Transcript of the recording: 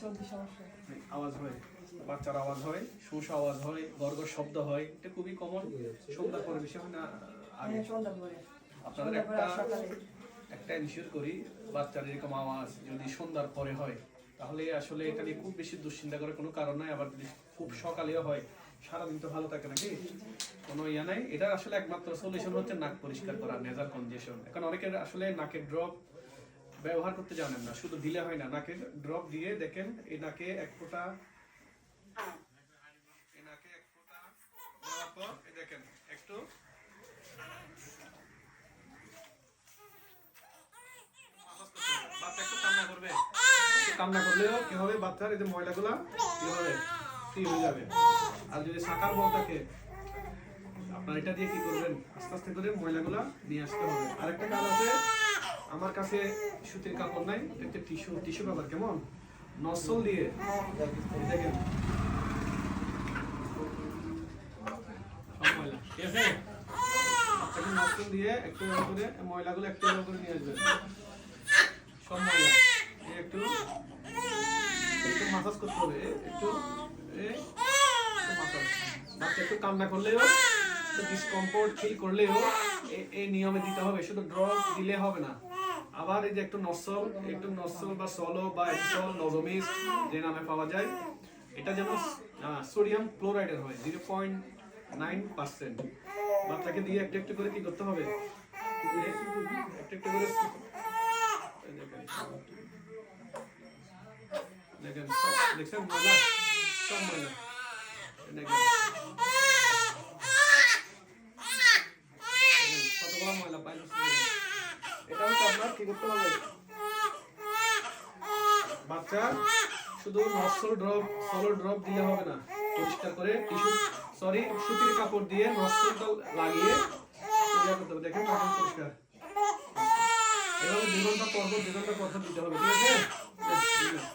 আওয়াজ হয়, বাচ্চার আওয়াজ হয়, সুস আওয়াজ হয়, গড়গড় শব্দ হয়, এটা খুবই কমন। সন্ধ্যার পরে বেশি হয় না আগে? আপনাদের একটা ইনশিওর করি, বাচ্চার এরকম আওয়াজ যদি সন্ধ্যার পরে হয় তাহলে আসলে এটা নিয়ে খুব বেশি দুশ্চিন্তা করার কোনো কারণ নাই। আবার যদি খুব সকালেও হয়, সারাদিন তো ভালো থাকে নাকি, কোনো ইয়া নাই। এটা আসলে একমাত্র সলিউশন হচ্ছে নাক পরিষ্কার করা, নেজাল কনজেশন। এখন অনেকের আসলে নাকের ড্রপ ব্যবহার করতে জানেন না, শুধু দিলে হয় না, নাকের ড্রপ দিয়ে দেখেন এই নাকে এক ফোঁটা, এই নাকে এক ফোঁটা দেওয়ার পর এই দেখেন একটু বাচ্চা একটু কান্না করবে, কান্না করলেও কি হবে, বাচ্চার এই যে ময়লাগুলা কি হবে, ফ্রি হয়ে যাবে। আর যদি সাকার বল থাকে, আপনার এটা দিয়ে কি করবেন, আস্তে আস্তে করে ময়লাগুলা নিয়ে আসতে হবে। আরেকটা কাজ আছে, আমার কাছে সুতির কাপড় নাই, একটা টিস্যু পেপার, কেমন নসল দিয়ে দেখেন সব ময়লা, ঠিক আছে, আপনাকে নসল দিয়ে একটু করে ময়লাগুলো একটু করে নিয়ে আসবেন, সব ময়লা একটু একটু মাসাজ করতে হবে, একটু মাসাজ। বাচ্চা একটু কান্না করলেও, ডিসকমফোর্ট ফিল করলেও এই নিয়মে দিতে হবে, শুধু ড্রপ দিলে হবে না। আবার এই যে একটু নসল বা সলো বা এক্সল নজমিস যে নামে পাওয়া যায়, এটা যেন সোডিয়াম ক্লোরাইডের হয় 0.9%। বাচ্চাকে দিয়ে একটু একটু করে কি করতে হবে, একটু একটু করে দেখেন, দেখছেন ময়লা, সব ময়লা দেখেন, কতগুলো ময়লা পাই। এটা হচ্ছে আপনার কি করতে হবে, বাচ্চা শুধু সলো ড্রপ দিলে হবে না, পরিষ্কার করে সুতির কাপড় দিয়ে নসলটা লাগিয়ে করতে হবে। দেখেন কখন পরিষ্কার, এভাবে 2 ঘন্টা পর 2 ঘন্টা কথা দিতে হবে, ঠিক আছে।